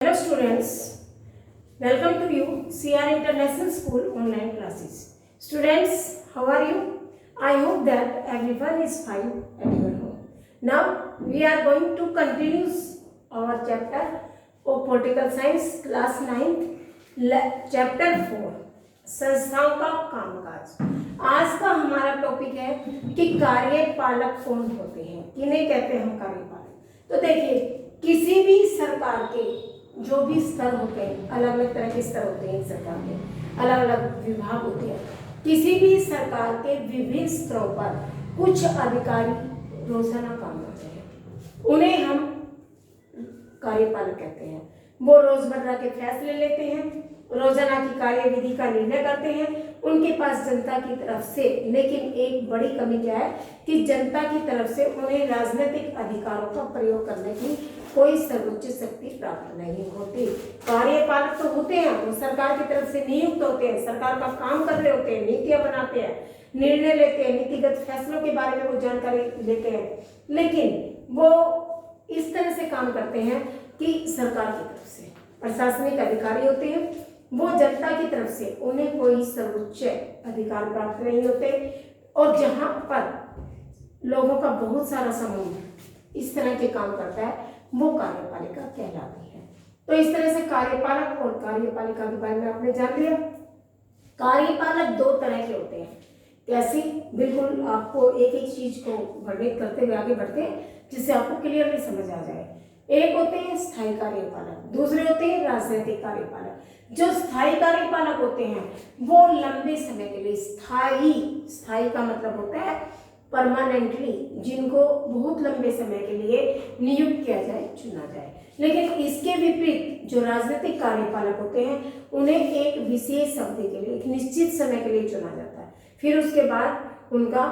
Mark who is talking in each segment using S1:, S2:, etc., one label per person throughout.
S1: Hello students, welcome to you CR International School online classes. Students, how are you? I hope that everyone is fine at your home. Now we are going to continue our chapter of Political Science class 9 chapter 4 संस्थाओं का कामकाज। आज का हमारा topic है कि कार्यपालक कौन होते हैं, किन्हें कहते हैं हम कार्यपालक। तो देखिए, किसी भी सरकार के जो भी स्तर होते हैं, अलग अलग तरह के स्तर होते हैं, सरकार के अलग अलग विभाग होते हैं। किसी भी सरकार के विभिन्न स्तरों पर कुछ अधिकारी रोजाना काम करते हैं, उन्हें हम कार्यपालक कहते हैं। वो रोजमर्रा के फैसले लेते हैं, रोजाना की कार्यविधि का निर्णय करते हैं। उनके पास जनता की तरफ से, लेकिन एक बड़ी कमी क्या है कि जनता की तरफ से उन्हें राजनीतिक अधिकारों का प्रयोग करने की कोई सर्वोच्च शक्ति प्राप्त नहीं होती। कार्यपालक तो होते हैं, वो सरकार की तरफ से नियुक्त होते हैं, सरकार का काम कर रहे होते हैं, नीतियां बनाते हैं, निर्णय लेते हैं, नीतिगत फैसलों के बारे में वो जानकारी लेते हैं, लेकिन वो इस तरह से काम करते हैं कि सरकार की तरफ से प्रशासनिक अधिकारी होते हैं, वो जनता की तरफ से उन्हें कोई सर्वोच्च अधिकार प्राप्त नहीं होते। और जहां पर लोगों का बहुत सारा समूह इस तरह के काम करता है, वो कार्यपालिका कहलाती है। तो इस तरह से कार्यपालक और कार्यपालिका के बारे में आपने जान लिया। कार्यपालक दो तरह के होते हैं। कैसे? बिल्कुल आपको एक एक चीज को वर्णित करते हुए आगे बढ़ते हैं, जिससे आपको क्लियरली समझ आ जाए। एक होते हैं स्थायी कार्यपालक, दूसरे होते हैं राजनीतिक कार्यपालक। जो स्थायी कार्यपालक होते हैं वो लंबे समय के लिए, स्थायी का मतलब होता है परमानेंटली, जिनको बहुत लंबे समय के लिए नियुक्त किया जाए, चुना जाए। लेकिन इसके विपरीत जो राजनीतिक कार्यपालक होते हैं, उन्हें एक विशेष अवधि के लिए, एक निश्चित समय के लिए चुना जाता है, फिर उसके बाद उनका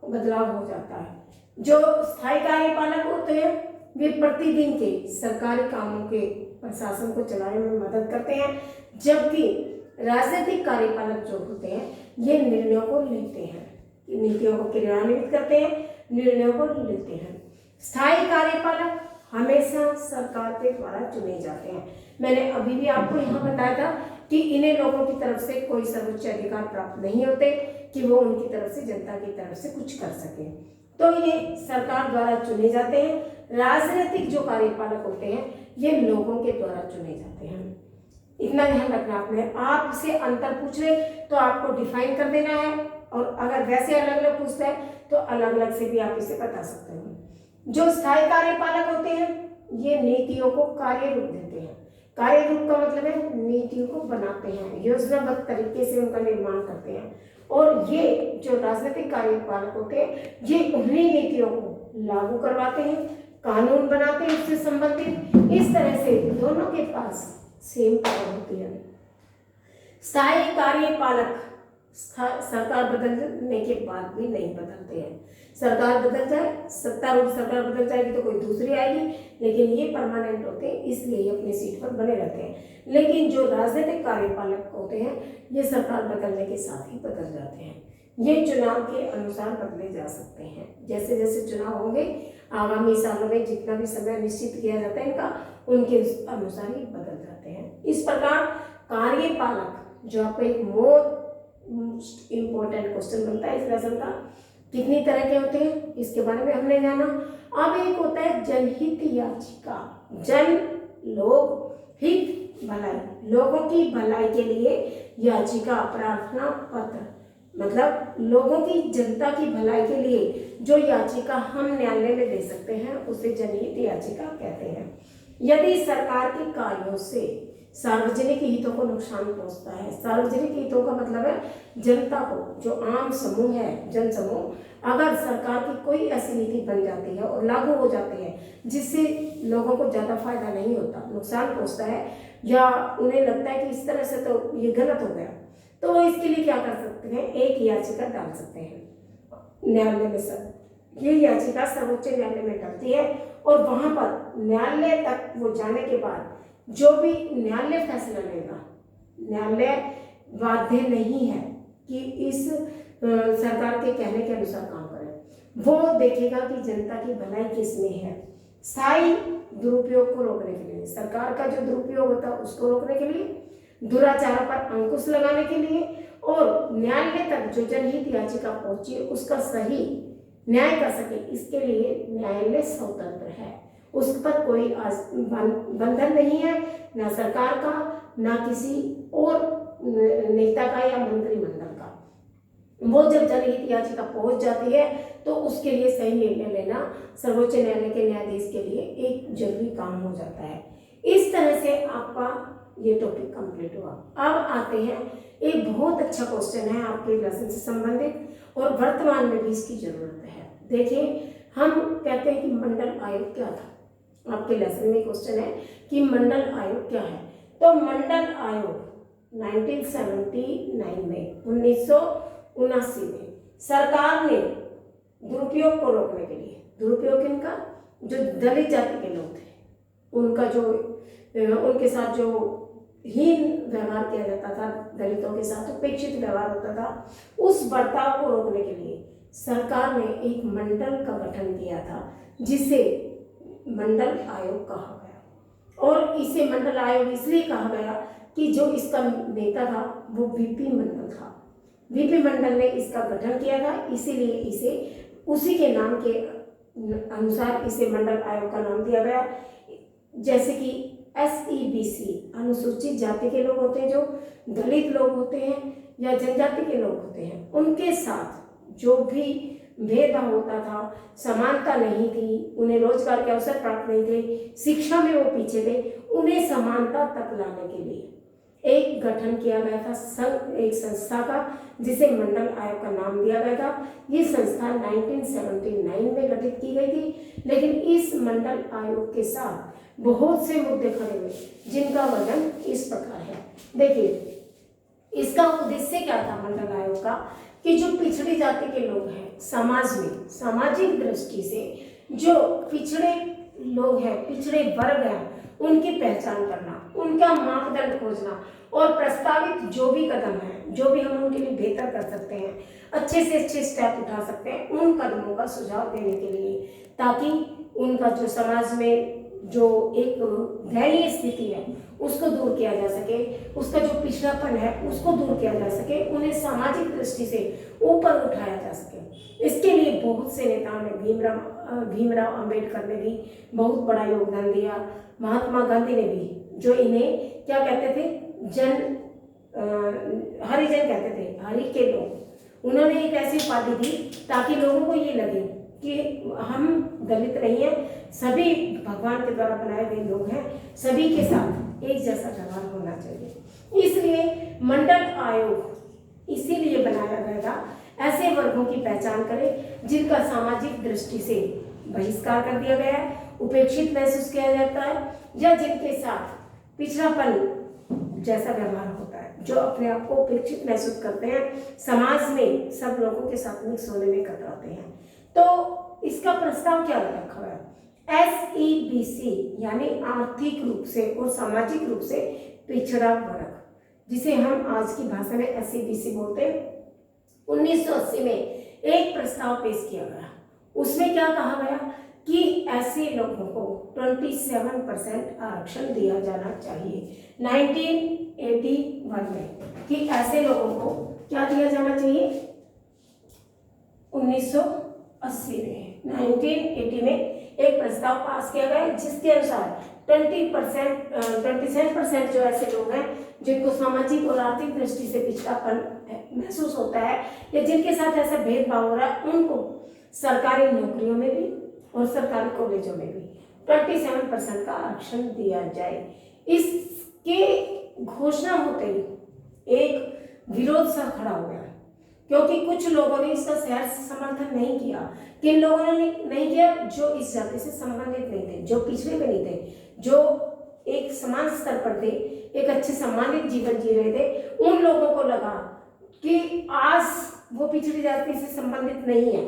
S1: बदलाव हो जाता है। जो स्थायी कार्यपालक होते हैं वे प्रतिदिन के सरकारी कामों के प्रशासन को चलाने में मदद करते हैं, जबकि राजनीतिक कार्यपालक जो होते हैं ये निर्णयों को लेते हैं, नीतियों को क्रियान्वित करते हैं, निर्णयों को लेते हैं। स्थायी कार्यपालक हमेशा सरकार के द्वारा चुने जाते हैं। मैंने अभी भी आपको यहाँ बताया था कि इन्हें लोगों की तरफ से कोई सर्वोच्च अधिकार प्राप्त नहीं होते कि वो उनकी तरफ से, जनता की तरफ से कुछ कर सके। तो ये सरकार द्वारा चुने जाते हैं। राजनीतिक जो कार्यपालक होते हैं ये लोगों के द्वारा चुने जाते हैं। इतना ध्यान रखना आपने। आपसे अंतर पूछ ले तो आपको डिफाइन कर देना है, और अगर वैसे अलग अलग पूछता है तो अलग अलग से भी आप इसे बता सकते हो। जो स्थायी कार्यपालक होते हैं ये नीतियों को कार्य रूप देते हैं। कार्य रूप का मतलब है नीतियों को बनाते हैं, योजनाबद्ध तरीके से उनका निर्माण करते हैं। और ये जो राजनीतिक कार्यपालक होते हैं ये उन्हीं नीतियों को लागू करवाते हैं, कानून बनाते हैं उससे संबंधित। इस तरह से दोनों के पास सेम पावर होती है। स्थायी कार्यपालक सरकार बदलने के बाद भी नहीं बदलते हैं। सरकार बदल जाए, सत्तारूढ़ सरकार बदल जाएगी तो कोई दूसरी आएगी, लेकिन ये परमानेंट होते हैं, इसलिए ये अपनी सीट पर बने रहते हैं। लेकिन जो राजनीतिक कार्यपालक होते हैं ये सरकार बदलने के साथ ही बदल जाते हैं। ये चुनाव के अनुसार बदले जा सकते हैं। जैसे जैसे चुनाव होंगे आगामी सालों में, जितना भी समय निश्चित किया जाता है इनका, उनके अनुसार ही बदल जाते हैं। इस प्रकार कार्यपालक, जो आपको एक मोस्ट इम्पोर्टेंट क्वेश्चन बनता है इस लेसन का, कितनी तरह के होते हैं इसके बारे में हमने जाना। अब एक होता है जनहित याचिका। जन, लोग, हित, भलाई, लोगों की भलाई के लिए याचिका, प्रार्थना पत्र, मतलब लोगों की, जनता की भलाई के लिए जो याचिका हम न्यायालय में दे सकते हैं उसे जनहित याचिका कहते हैं। यदि सरकार के कार्यों से सार्वजनिक हितों को नुकसान पहुंचता है, सार्वजनिक हितों का मतलब है जनता को, जो आम समूह है, जन समूह, अगर सरकार की कोई ऐसी नीति बन जाती है और लागू हो जाती है जिससे लोगों को ज़्यादा फायदा नहीं होता, नुकसान पहुंचता है, या उन्हें लगता है कि इस तरह से तो ये गलत हो गया, तो वो इसके लिए क्या कर सकते हैं, एक याचिका डाल सकते हैं न्यायालय में। सर ये याचिका सर्वोच्च न्यायालय में डलती है, और वहां पर न्यायालय तक वो जाने के बाद जो भी न्यायालय फैसला लेगा, न्यायालय बाध्य नहीं है कि इस सरकार के कहने के अनुसार काम करे। वो देखेगा कि जनता की भलाई किस में है, स्थायी दुरुपयोग को रोकने के लिए, सरकार का जो दुरुपयोग होता है उसको रोकने के लिए, दुराचारों पर अंकुश लगाने के लिए, और न्यायालय तक जो जनहित याचिका पहुंची उसका सही न्याय कर सके, इसके लिए न्यायालय स्वतंत्र है, उस पर कोई बंधन नहीं है, ना सरकार का, ना किसी और नेता का या मंत्रिमंडल का। वो जब जनहित याचिका पहुंच जाती है तो उसके लिए सही निर्णय लेना सर्वोच्च न्यायालय के न्यायाधीश के लिए एक जरूरी काम हो जाता है। इस तरह से आपका ये टॉपिक कंप्लीट हुआ। अब आते हैं, एक बहुत अच्छा क्वेश्चन है आपके लेसन से संबंधित और वर्तमान में भी इसकी जरूरत है। देखिए, हम कहते हैं कि मंडल आयोग क्या था। आपके लेसन में क्वेश्चन है कि मंडल आयोग क्या है। तो मंडल आयोग 1979 में 1979 में सरकार ने दुरुपयोग को रोकने के लिए, दुरुपयोग इनका जो दलित जाति के लोग थे उनका जो उनके साथ जो हीन व्यवहार किया जाता था, दलितों के साथ उपेक्षित व्यवहार होता था, उस बर्ताव को रोकने के लिए सरकार ने एक मंडल का गठन किया था जिसे मंडल आयोग कहा गया। और इसे मंडल आयोग इसलिए कहा गया कि जो इसका नेता था वो वीपी मंडल था। वीपी मंडल ने इसका गठन किया था, इसीलिए इसे उसी के नाम के अनुसार इसे मंडल आयोग का नाम दिया गया। जैसे कि SEBC अनुसूचित जाति के लोग होते हैं, जो दलित लोग होते हैं या जनजाति के लोग होते हैं, उनके साथ जो भी भेदभाव होता था, समानता नहीं थी, उन्हें रोजगार के अवसर प्राप्त नहीं थे, शिक्षा में वो पीछे थे, उन्हें समानता तक लाने के लिए एक गठन किया गया था संघ, एक संस्था का, जिसे मंडल आयोग का नाम दिया गया था। ये संस्था 1979 में गठित की गई थी, लेकिन इस मंडल आयोग के साथ बहुत से मुद्दे खड़े हुए जिनका वर्णन इस प्रकार है। देखिए, इसका उद्देश्य क्या था मंडल आयोग का, कि जो पिछड़ी जाति के लोग हैं समाज में, सामाजिक दृष्टि से जो पिछड़े लोग हैं, पिछड़े वर्ग हैं, उनकी पहचान करना, उनका मापदंड खोजना और प्रस्तावित जो भी कदम है, जो भी हम उनके लिए बेहतर कर सकते हैं, अच्छे से अच्छे स्टेप उठा सकते हैं, उन कदमों का सुझाव देने के लिए, ताकि उनका जो समाज में जो एक दयनीय स्थिति है उसको दूर किया जा सके, उसका जो पिछड़ापन है उसको दूर किया जा सके, उन्हें सामाजिक दृष्टि से ऊपर उठाया जा सके। इसके लिए बहुत से नेताओं ने, भीमराव अंबेडकर ने भी बहुत बड़ा योगदान दिया, महात्मा गांधी ने भी, जो इन्हें क्या कहते थे, हरिजन कहते थे, हरि के लोग। उन्होंने एक ऐसी उपाधि दी ताकि लोगों को ये लगे कि हम दलित नहीं है, सभी भगवान के द्वारा बनाए गए लोग हैं, सभी के साथ एक जैसा व्यवहार होना चाहिए। इसलिए मंडल आयोग इसीलिए बनाया गया था, ऐसे वर्गों की पहचान करें जिनका सामाजिक दृष्टि से बहिष्कार कर दिया गया है, उपेक्षित महसूस किया जाता है, या जिनके साथ पिछड़ापन जैसा व्यवहार होता है, जो अपने आप को उपेक्षित महसूस करते हैं, समाज में सब लोगों के साथ मिक्स होने में कतराते हैं। तो इसका प्रस्ताव क्या रखा हुआ है, SEBC यानी आर्थिक रूप से और सामाजिक रूप से पिछड़ा वर्ग, जिसे हम आज की भाषा में SEBC बोलते हैं। 1980 में एक प्रस्ताव पेश किया गया, उसमें क्या कहा गया कि ऐसे लोगों को 27% आरक्षण दिया जाना चाहिए। 1981 में कि ऐसे लोगों को क्या दिया जाना चाहिए, 1980 में एक प्रस्ताव पास किया गया जिसके अनुसार 27% जो ऐसे लोग हैं जिनको सामाजिक और आर्थिक दृष्टि से पिछड़ापन महसूस होता है या जिनके साथ ऐसा भेदभाव हो रहा है, उनको सरकारी नौकरियों में भी और सरकारी कॉलेजों में भी 27% का आरक्षण दिया जाए। इसके घोषणा होते ही एक विरोध सा खड़ा हो गया, क्योंकि कुछ लोगों ने इसका सहर्ष समर्थन नहीं किया। किन लोगों ने नहीं किया, जो इस जाति से संबंधित नहीं थे, जो पिछड़े में नहीं थे, जो एक समान स्तर पर थे, एक अच्छे सम्मानित जीवन जी रहे थे। उन लोगों को लगा कि आज वो पिछड़ी जाति से संबंधित नहीं है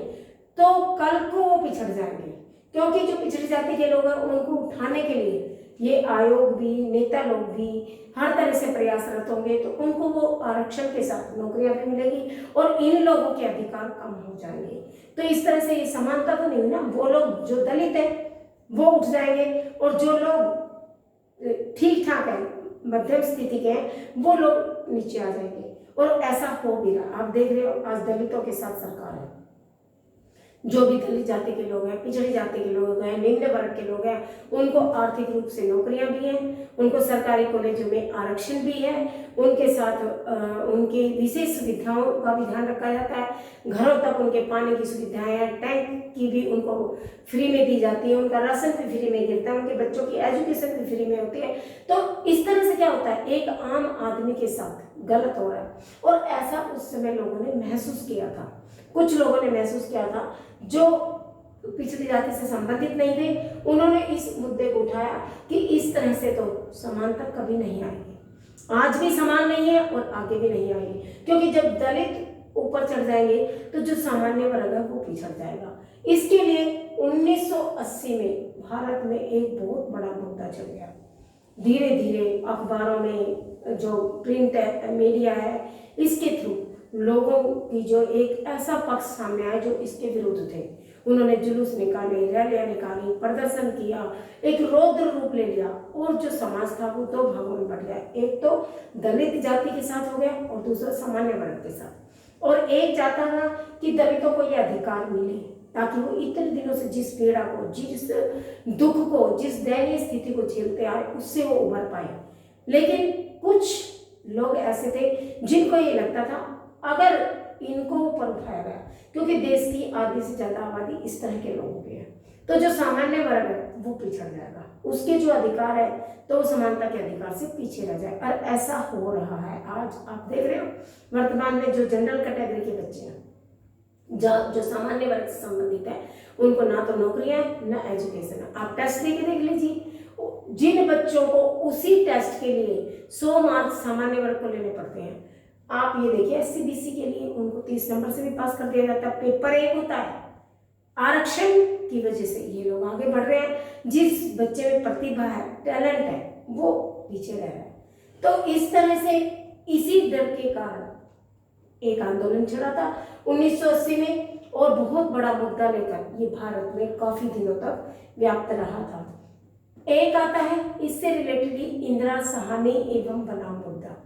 S1: तो कल को वो पिछड़ जाएंगे, क्योंकि जो पिछड़ी जाति के लोग हैं उनको उठाने के लिए ये आयोग भी, नेता लोग भी हर तरह से प्रयासरत होंगे, तो उनको वो आरक्षण के साथ नौकरियां भी मिलेगी और इन लोगों के अधिकार कम हो जाएंगे। तो इस तरह से ये समानता तो नहीं हुई ना। वो लोग जो दलित है वो उठ जाएंगे, और जो लोग ठीक ठाक है, मध्यम स्थिति के हैं, वो लोग नीचे आ जाएंगे। और ऐसा हो भी रहा, आप देख रहे हो आज दलितों के साथ सरकार है। जो भी दलित जाति के लोग हैं, पिछड़ी जाति के लोग हैं, निम्न वर्ग के लोग हैं, उनको आर्थिक रूप से नौकरियां भी हैं, उनको सरकारी कॉलेजों में आरक्षण भी है, उनके साथ उनकी विशेष सुविधाओं का भी ध्यान रखा जाता है, घरों तक उनके पानी की सुविधाएं हैं, टैंक की भी उनको फ्री में दी जाती है, उनका राशन भी फ्री में गिरता है, उनके बच्चों की एजुकेशन भी फ्री में होती है। तो इस तरह से क्या होता है, एक आम आदमी के साथ गलत हो रहा है। और ऐसा उस समय लोगों ने महसूस किया था, कुछ लोगों ने महसूस किया था जो पिछड़ी जाति से संबंधित नहीं थे, उन्होंने इस मुद्दे को उठाया कि इस तरह से तो समानता कभी नहीं आएगी, आज भी समान नहीं है और आगे भी नहीं आएगी, क्योंकि जब दलित ऊपर चढ़ जाएंगे तो जो सामान्य वर्ग है वो पिछड़ जाएगा। इसके लिए 1980 में भारत में एक बहुत बड़ा मुद्दा चल गया। धीरे धीरे अखबारों में, जो प्रिंट मीडिया है, इसके थ्रू लोगों की जो एक ऐसा पक्ष सामने आया जो इसके विरुद्ध थे। उन्होंने जुलूस निकाले, रैलियां निकाली, प्रदर्शन किया, एक रौद्र रूप ले लिया, और जो समाज था वो दो भागों में बट गया। एक तो दलित जाति के साथ हो गया और दूसरा सामान्य वर्ग के साथ। और एक चाहता था कि दलितों को यह अधिकार मिले ताकि वो इतने दिनों से जिस पीड़ा को, जिस दुख को, जिस दयनीय स्थिति को झेलते आए उससे वो उभर पाए। लेकिन कुछ लोग ऐसे थे जिनको ये लगता था अगर इनको ऊपर उठाया गया, क्योंकि देश की आधी से ज्यादा आबादी इस तरह के लोगों की है, तो जो सामान्य वर्ग है वो पिछड़ जाएगा, उसके जो अधिकार है तो वो समानता के अधिकार से पीछे रह जाए। और ऐसा हो रहा है। आज आप देख रहे हो वर्तमान में जो जनरल कैटेगरी के बच्चे हैं, जो सामान्य वर्ग से संबंधित है, उनको ना तो नौकरियां है ना एजुकेशन है। आप टेस्ट देके देख लीजिए, जिन बच्चों को उसी टेस्ट के लिए 100 मार्क्स सामान्य वर्ग को लेने पड़ते हैं, आप ये देखिए SC BC के लिए उनको 30 नंबर से भी पास कर दिया जाता है, पेपर 1 होता है। आरक्षण की वजह से ये लोग आगे बढ़ रहे हैं, जिस बच्चे में प्रतिभा है, टैलेंट है, वो पीछे रह रहा है। तो इस तरह से इसी डर के कारण एक आंदोलन चला था 1980 में, और बहुत बड़ा मुद्दा लेकर ये भारत में काफी दिनों तक व्याप्त रहा था। एक आता है इससे रिलेटेडली इंदिरा साहनी एवं बनाम मुद्दा।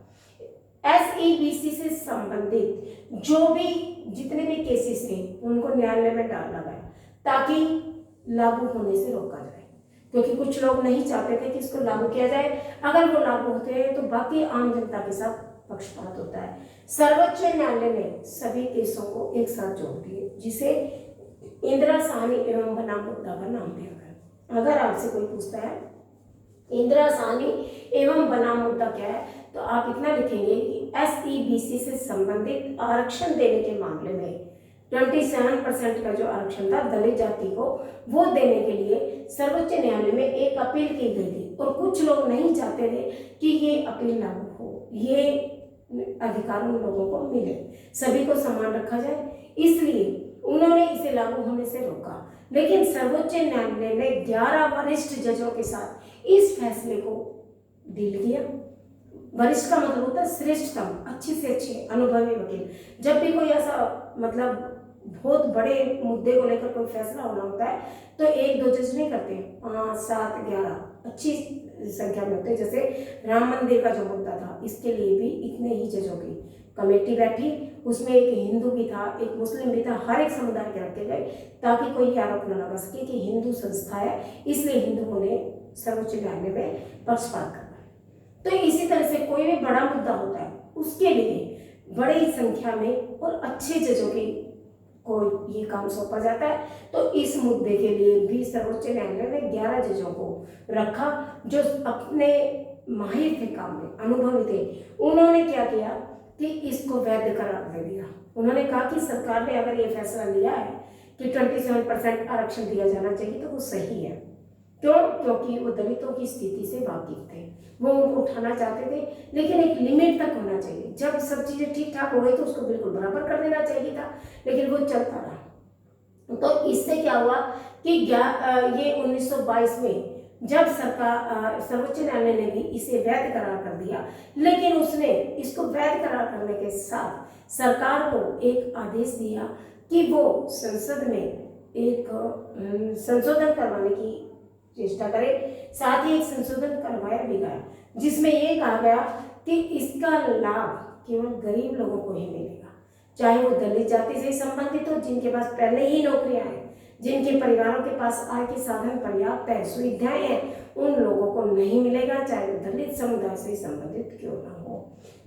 S1: SEBC से संबंधित जो भी जितने भी केसेस थे उनको न्यायालय में डाला गया ताकि लागू होने से रोका जाए, क्योंकि कुछ लोग नहीं चाहते थे कि इसको लागू किया जाए। अगर वो लागू होते हैं तो बाकी आम जनता के साथ पक्षपात होता है। सर्वोच्च न्यायालय ने सभी केसों को एक साथ जोड़ दिए, जिसे इंदिरा साहनी एवं बनाम मुद्दा का नाम दिया गया। अगर आपसे कोई पूछता है इंदिरा साहनी एवं बनाम मुद्दा क्या है, तो आप इतना लिखेंगे कि SEBC से संबंधित आरक्षण देने के मामले में 27% का जो आरक्षण था दलित जाति को, वो देने के लिए सर्वोच्च न्यायालय में एक अपील की गई थी, और कुछ लोग नहीं चाहते थे कि ये अपील लागू हो, ये अधिकार उन लोगों को मिले, सभी को समान रखा जाए, इसलिए उन्होंने इसे लागू होने से रोका। लेकिन सर्वोच्च न्यायालय ने 11 वरिष्ठ जजों के साथ इस फैसले को डील किया। वरिष्ठ का मतलब होता है श्रेष्ठतम, अच्छे से अच्छे अनुभवी वकील। जब भी कोई ऐसा मतलब बहुत बड़े मुद्दे को लेकर कोई फैसला होना होता है तो 1-2 जज नहीं करते, 5, 7, 11 अच्छी संख्या में होते हैं। जैसे राम मंदिर का जो मुद्दा था, इसके लिए भी इतने ही जजों की कमेटी बैठी, उसमें एक हिंदू भी था, एक मुस्लिम भी था, हर एक समुदाय के रखे गए ताकि कोई आरोप न लगा सके कि हिंदू संस्था है इसलिए हिंदुओं ने सर्वोच्च न्यायालय में पक्षपात करना। तो इसी तरह से कोई भी बड़ा मुद्दा होता है उसके लिए बड़ी संख्या में और अच्छे जजों की को ये काम सौंपा जाता है। तो इस मुद्दे के लिए भी सर्वोच्च न्यायालय ने 11 जजों को रखा जो अपने माहिर थे, काम में अनुभवी थे। उन्होंने क्या किया कि इसको वैध करार दे दिया। उन्होंने कहा कि सरकार ने अगर ये फैसला लिया है कि 27% आरक्षण दिया जाना चाहिए तो वो सही है। क्यों? क्योंकि वो दलितों की स्थिति से वाकिफ थे, वो उनको उठाना चाहते थे, लेकिन एक लिमिट तक होना चाहिए। जब सब चीजें ठीक ठाक हो गई तो उसको बिल्कुल बराबर कर देना चाहिए था, लेकिन वो चलता रहा। तो इससे क्या हुआ कि ये 1922 में जब सरकार सर्वोच्च न्यायालय ने भी इसे वैध करार कर दिया, लेकिन उसने इसको वैध करार करने के साथ सरकार को एक आदेश दिया कि वो संसद में एक संशोधन करवाने की चेष्टा करें। साथ ही एक संशोधन करवाया भी गया जिसमें ये कहा गया कि इसका लाभ केवल गरीब लोगों को ही मिलेगा, चाहे वो दलित जाति से संबंधित हो, जिनके पास पहले ही नौकरियां हैं, जिनके परिवारों के पास आय के साधन पर्याप्त है, सुविधाएं हैं, उन लोगों को नहीं मिलेगा, चाहे वो दलित समुदाय से संबंधित क्यों ना हो।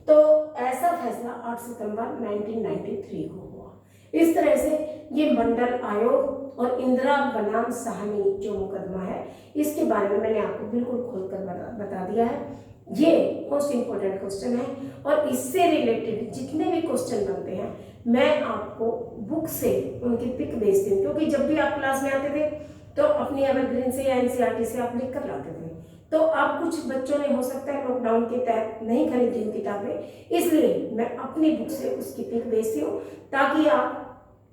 S1: तो ऐसा फैसला 8 सितंबर 1993 को हुआ। इस तरह से ये मंडल आयोग और इंदिरा बनाम साहनी जो मुकदमा है, इसके बारे में मैंने आपको बिल्कुल खोलकर बता दिया है। ये मोस्ट इम्पोर्टेंट क्वेश्चन है और इससे रिलेटेड जितने भी क्वेश्चन बनते हैं मैं आपको बुक से उनकी पिक भेजती हूँ, क्योंकि जब भी आप क्लास में आते थे तो अपनी एवरग्रीन से या एनसीईआरटी से आप लिख कर लाते थे। तो अब कुछ बच्चों ने हो सकता है लॉकडाउन के तहत नहीं खरीदी हुई किताबें, इसलिए मैं अपनी बुक से उसकी पिक भेजती हूँ ताकि आप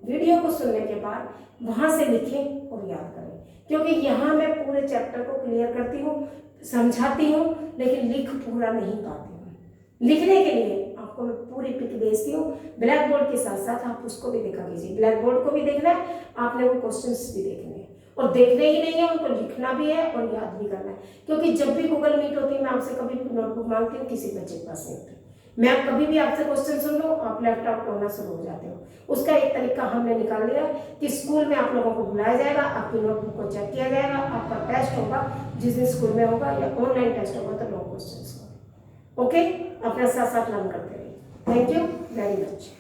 S1: वीडियो को सुनने के बाद वहाँ से लिखें और याद करें, क्योंकि यहाँ मैं पूरे चैप्टर को क्लियर करती हूँ, समझाती हूँ, लेकिन लिख पूरा नहीं पाती हूँ। लिखने के लिए आपको मैं पूरी पिक भेजती हूँ ब्लैक बोर्ड के साथ साथ, आप उसको भी देखा कीजिए। ब्लैक बोर्ड को भी देखना है, आपने वो क्वेश्चंस भी देखने हैं और देखने ही नहीं है, उनको लिखना भी है और याद भी करना है। क्योंकि जब भी गूगल मीट होती है मैं आपसे कभी नोटबुक मांगती हूँ, किसी बच्चे के पास नहीं होती। मैं कभी भी आपसे क्वेश्चन सुन लो आप लैपटॉप खोलना शुरू हो जाते हो। उसका एक तरीका हमने निकाल लिया कि स्कूल में आप लोगों को बुलाया जाएगा, आपकी नोटबुक को चेक किया जाएगा, आपका टेस्ट होगा जिस दिन स्कूल में होगा या ऑनलाइन टेस्ट होगा तो लॉन्ग क्वेश्चन होगा। ओके, अपने साथ साथ लर्न करते रहिए। Thank you very much.